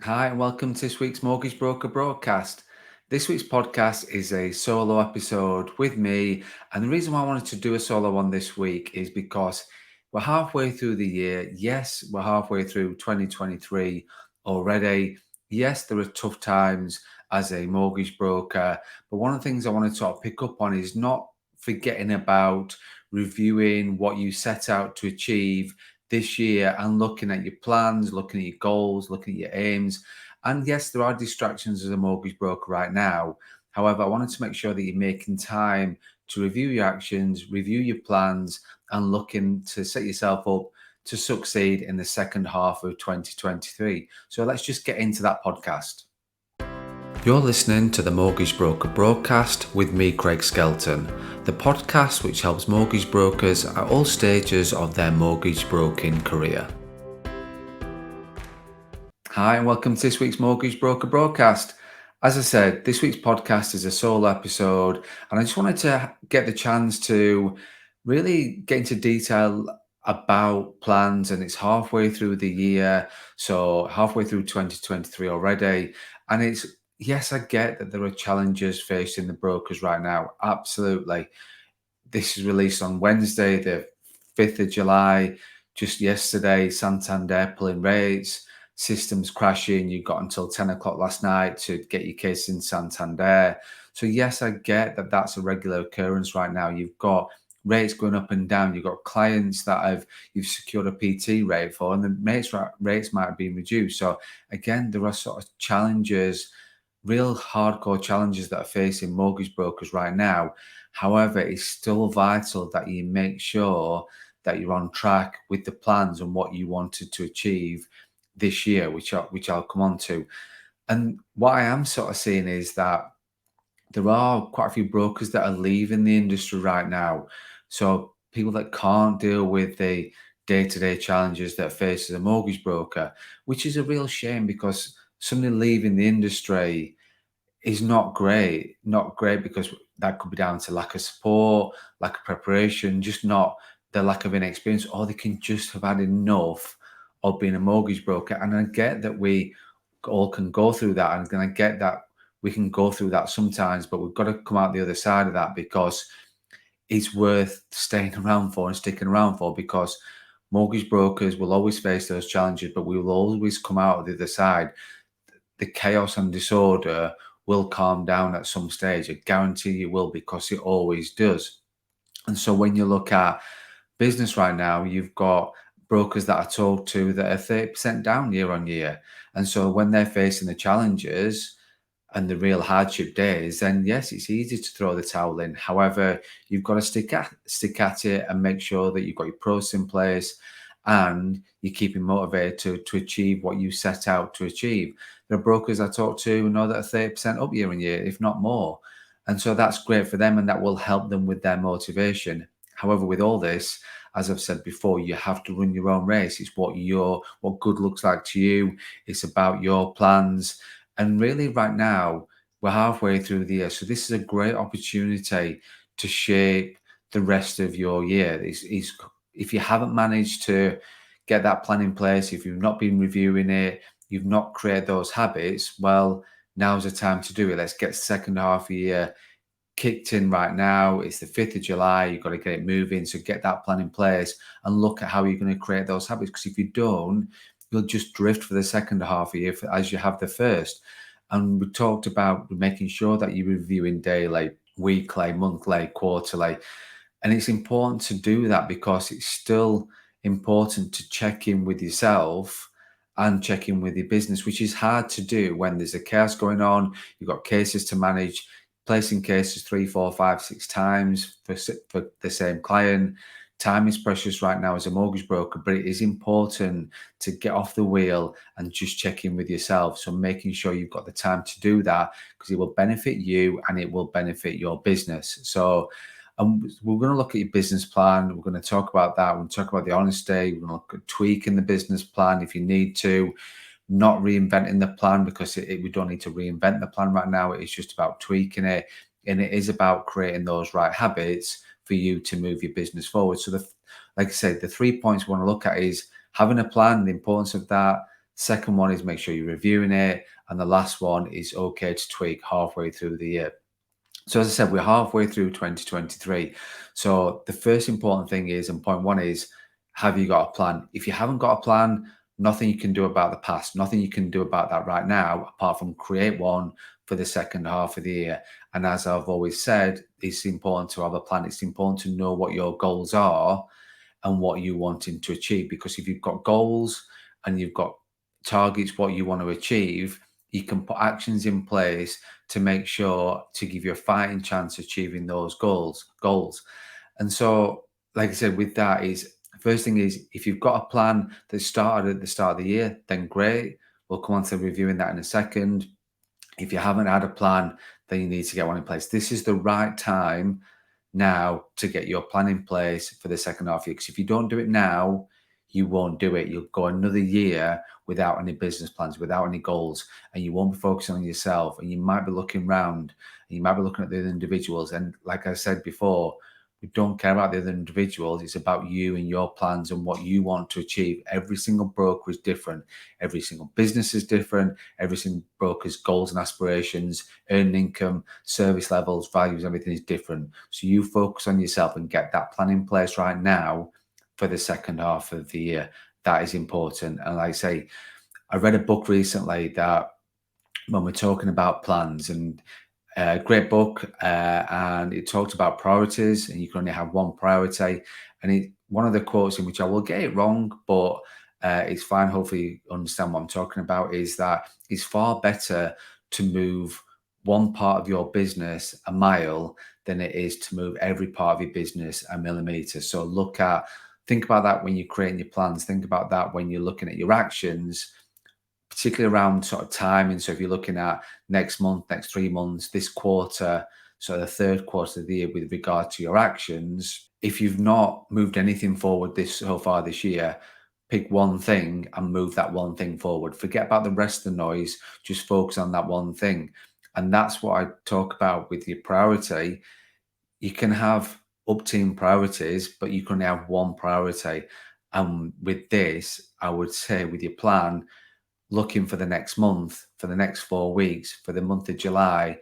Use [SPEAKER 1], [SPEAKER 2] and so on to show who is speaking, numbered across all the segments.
[SPEAKER 1] Hi, and welcome to this week's Mortgage Broker broadcast. This week's podcast is a solo episode with me, and the reason why I wanted to do a solo one this week is because we're halfway through the year. Yes, we're halfway through 2023 already. Yes, there are tough times as a mortgage broker, but one of the things I want to sort of pick up on is not forgetting about reviewing what you set out to achieve this year and looking at your plans, looking at your goals, looking at your aims. And yes, there are distractions as a mortgage broker right now. However, I wanted to make sure that you're making time to review your actions, review your plans, and looking to set yourself up to succeed in the second half of 2023. So let's just get into that podcast. You're listening to the Mortgage Broker broadcast with me, Craig Skelton, the podcast which helps mortgage brokers at all stages of their mortgage broking career. Hi, and welcome to this week's Mortgage Broker broadcast. As I said, this week's podcast is a solo episode, and I just wanted to get the chance to really get into detail about plans. And it's halfway through the year, so halfway through 2023 already. And it's yes, I get that there are challenges facing the brokers right now. Absolutely. This is released on Wednesday, the 5th of July. Just yesterday, Santander pulling rates, systems crashing. You got until 10 o'clock last night to get your case in Santander. So, yes, I get that that's a regular occurrence right now. You've got rates going up and down. You've got clients that you've secured a PT rate for, and the rates might have been reduced. So, again, there are sort of challenges, real hardcore challenges that are facing mortgage brokers right now. However, it's still vital that you make sure that you're on track with the plans and what you wanted to achieve this year, which I'll come on to. And what I am sort of seeing is that there are quite a few brokers that are leaving the industry right now. So people that can't deal with the day-to-day challenges that face as a mortgage broker, which is a real shame because somebody leaving the industry is not great. Not great because that could be down to lack of support, lack of preparation, just not the lack of inexperience, or they can just have had enough of being a mortgage broker. And I get that we all can go through that, and I get that we can go through that sometimes, but we've got to come out the other side of that because it's worth staying around for and sticking around for, because mortgage brokers will always face those challenges, but we will always come out of the other side. The chaos and disorder will calm down at some stage. I guarantee you will, because it always does. And so when you look at business right now, you've got brokers that I talk to that are 30% down year on year. And so when they're facing the challenges and the real hardship days, then yes, it's easy to throw the towel in. However, you've got to stick at it and make sure that you've got your process in place and you're keeping motivated to achieve what you set out to achieve. There are brokers I talk to know that are 30% up year on year, if not more. And so that's great for them, and that will help them with their motivation. However, with all this, as I've said before, you have to run your own race. It's what good looks like to you. It's about your plans. And really, right now, we're halfway through the year. So this is a great opportunity to shape the rest of your year. If you haven't managed to get that plan in place, if you've not been reviewing it, you've not created those habits, well, now's the time to do it. Let's get the second half of the year kicked in right now. It's the 5th of July. You've got to get it moving. So get that plan in place and look at how you're going to create those habits. Because if you don't, you'll just drift for the second half of the year as you have the first. And we talked about making sure that you're reviewing daily, weekly, monthly, quarterly. And it's important to do that because it's still important to check in with yourself and check in with your business, which is hard to do when there's a chaos going on. You've got cases to manage, placing cases 3, 4, 5, 6 times for the same client. Time is precious right now as a mortgage broker, but it is important to get off the wheel and just check in with yourself. So making sure you've got the time to do that, because it will benefit you and it will benefit your business. So we're going to look at your business plan. We're going to talk about that. We're going to talk about the honesty. We're going to look at tweaking the business plan if you need to, not reinventing the plan, because we don't need to reinvent the plan right now. It's just about tweaking it. And it is about creating those right habits for you to move your business forward. So like I said, the 3 points we want to look at is having a plan, the importance of that, Second one is make sure you're reviewing it. And the last one is okay to tweak halfway through the year. So as I said, we're halfway through 2023. So the first important thing is, and point one is, have you got a plan? If you haven't got a plan, nothing you can do about the past, nothing you can do about that right now, apart from create one for the second half of the year. And as I've always said, it's important to have a plan. It's important to know what your goals are and what you're wanting to achieve. Because if you've got goals and you've got targets, what you want to achieve, you can put actions in place to make sure to give you a fighting chance achieving those goals. And so, like I said, with that is first thing is if you've got a plan that started at the start of the year, then great. We'll come on to reviewing that in a second. If you haven't had a plan, then you need to get one in place. This is the right time now to get your plan in place for the second half year. Because if you don't do it now, you won't do it. You'll go another year without any business plans, without any goals, and you won't be focusing on yourself. And you might be looking around and you might be looking at the other individuals. And like I said before, we don't care about the other individuals. It's about you and your plans and what you want to achieve. Every single broker is different. Every single business is different. Every single broker's goals and aspirations, earning income, service levels, values, everything is different. So you focus on yourself and get that plan in place right now for the second half of the year. That is important. And like I say, I read a book recently that when we're talking about plans, and great book, and it talked about priorities, and you can only have one priority. And one of the quotes, in which I will get it wrong, but it's fine. Hopefully, you understand what I'm talking about. Is that it's far better to move one part of your business a mile than it is to move every part of your business a millimeter. So think about that when you're creating your plans. Think about that when you're looking at your actions, particularly around sort of timing. So if you're looking at next month, next 3 months, this quarter, so the third quarter of the year with regard to your actions, if you've not moved anything forward so far this year, pick one thing and move that one thing forward. Forget about the rest of the noise, just focus on that one thing. And that's what I talk about with your priority. You can have up team priorities, but you can only have one priority. And with this, I would say with your plan, looking for the next month, for the next 4 weeks, for the month of July,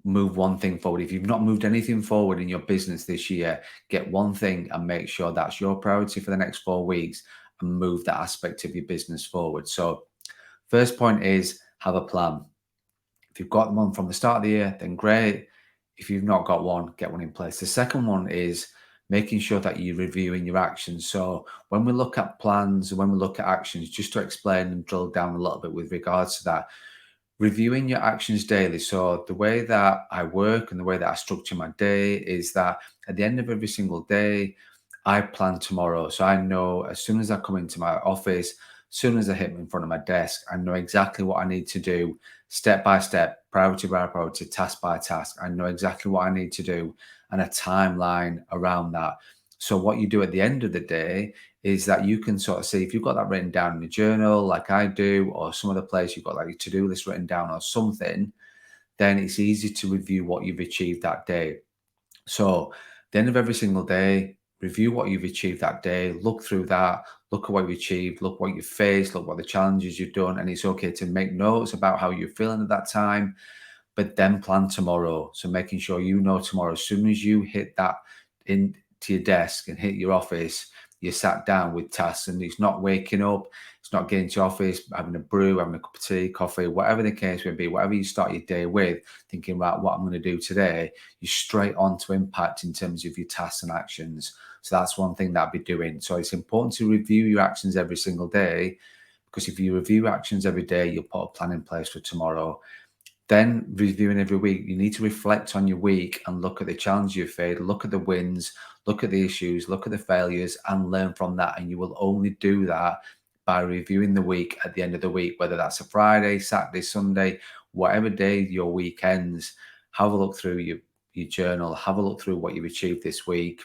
[SPEAKER 1] move one thing forward. If you've not moved anything forward in your business this year, get one thing and make sure that's your priority for the next 4 weeks and move that aspect of your business forward. So, first point is have a plan. If you've got one from the start of the year, then great. If you've not got one, get one in place. The second one is making sure that you're reviewing your actions. So when we look at plans, when we look at actions, just to explain and drill down a little bit with regards to that, reviewing your actions daily. So the way that I work and the way that I structure my day is that at the end of every single day, I plan tomorrow. So I know as soon as I come into my office, as soon as I hit in front of my desk, I know exactly what I need to do step by step, priority by priority, task by task. I know exactly what I need to do and a timeline around that. So what you do at the end of the day is that you can sort of see if you've got that written down in a journal like I do, or some other place you've got like a to-do list written down or something, then it's easy to review what you've achieved that day. So at the end of every single day, review what you've achieved that day, look through that, look at what you achieved, look what you faced, look what the challenges you've done. And it's okay to make notes about how you're feeling at that time, but then plan tomorrow. So making sure you know tomorrow, as soon as you hit that into your desk and hit your office, you're sat down with tasks, and it's not waking up, it's not getting to your office, having a brew, having a cup of tea, coffee, whatever the case may be, whatever you start your day with, thinking about what I'm going to do today, you're straight on to impact in terms of your tasks and actions. So that's one thing that I'd be doing. So it's important to review your actions every single day, because if you review actions every day, you'll put a plan in place for tomorrow. Then reviewing every week, you need to reflect on your week and look at the challenges you've faced, look at the wins, look at the issues, look at the failures, and learn from that. And you will only do that by reviewing the week at the end of the week, whether that's a Friday, Saturday, Sunday, whatever day your week ends. Have a look through your journal, have a look through what you've achieved this week,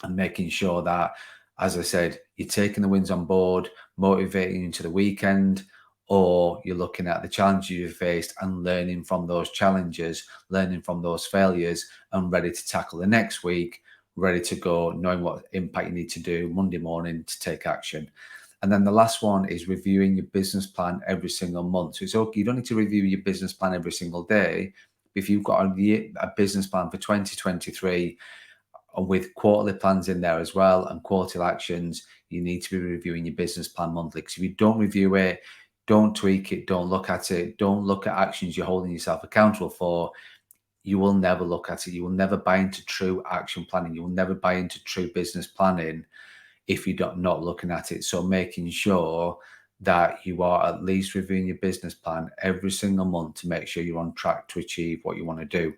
[SPEAKER 1] and making sure that, as I said, you're taking the wins on board, motivating you into the weekend, or you're looking at the challenges you've faced and learning from those challenges, learning from those failures, and ready to tackle the next week, ready to go, knowing what impact you need to do Monday morning to take action. And then the last one is reviewing your business plan every single month. So it's okay, you don't need to review your business plan every single day. If you've got a business plan for 2023 with quarterly plans in there as well and quarterly actions, you need to be reviewing your business plan monthly. Because if you don't review it, don't tweak it, don't look at it, don't look at actions you're holding yourself accountable for, you will never look at it. You will never buy into true action planning. You will never buy into true business planning if you're not looking at it. So making sure that you are at least reviewing your business plan every single month to make sure you're on track to achieve what you want to do.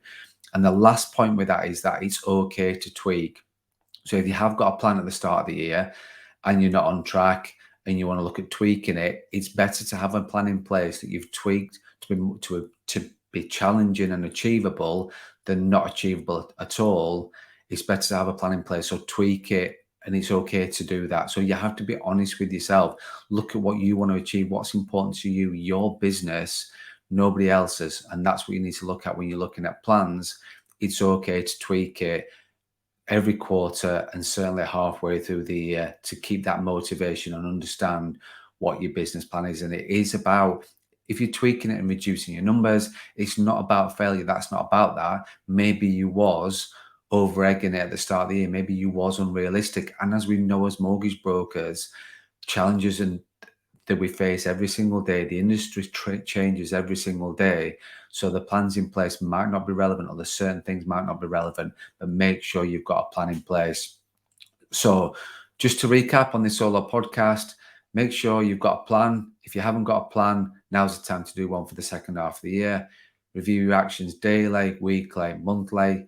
[SPEAKER 1] And the last point with that is that it's okay to tweak. So if you have got a plan at the start of the year and you're not on track and you want to look at tweaking it, it's better to have a plan in place that you've tweaked to be challenging and achievable than not achievable at all. It's better to have a plan in place. So tweak it, and it's okay to do that. So you have to be honest with yourself. Look at what you want to achieve, what's important to you, your business, nobody else's. And that's what you need to look at when you're looking at plans. It's okay to tweak it every quarter and certainly halfway through the year to keep that motivation and understand what your business plan is. And it is about, if you're tweaking it and reducing your numbers, it's not about failure. That's not about that. Maybe you was over egging it at the start of the year. Maybe you was unrealistic. And as we know, as mortgage brokers, challenges and that we face every single day, the industry changes every single day. So the plans in place might not be relevant, or the certain things might not be relevant, but make sure you've got a plan in place. So just to recap on this solo podcast, make sure you've got a plan. If you haven't got a plan, now's the time to do one for the second half of the year. Review your actions daily, weekly, monthly,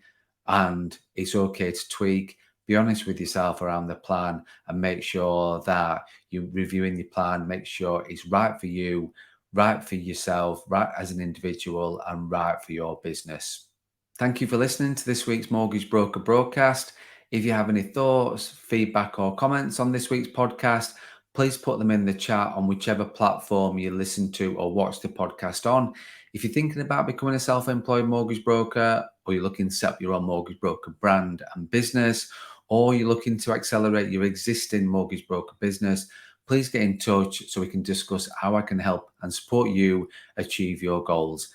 [SPEAKER 1] and it's okay to tweak. Be honest with yourself around the plan and make sure that you're reviewing your plan. Make sure it's right for you, right for yourself, right as an individual, and right for your business. Thank you for listening to this week's Mortgage Broker broadcast. If you have any thoughts, feedback, or comments on this week's podcast, please put them in the chat on whichever platform you listen to or watch the podcast on. If you're thinking about becoming a self-employed mortgage broker, or you're looking to set up your own mortgage broker brand and business, or you're looking to accelerate your existing mortgage broker business, please get in touch so we can discuss how I can help and support you achieve your goals.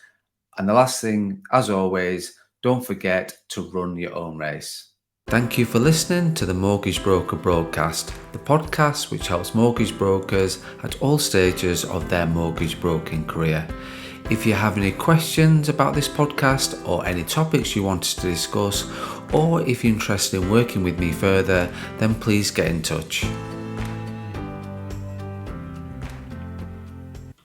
[SPEAKER 1] And the last thing, as always, don't forget to run your own race. Thank you for listening to the Mortgage Broker broadcast, the podcast which helps mortgage brokers at all stages of their mortgage broking career. If you have any questions about this podcast or any topics you want us to discuss, or if you're interested in working with me further, then please get in touch.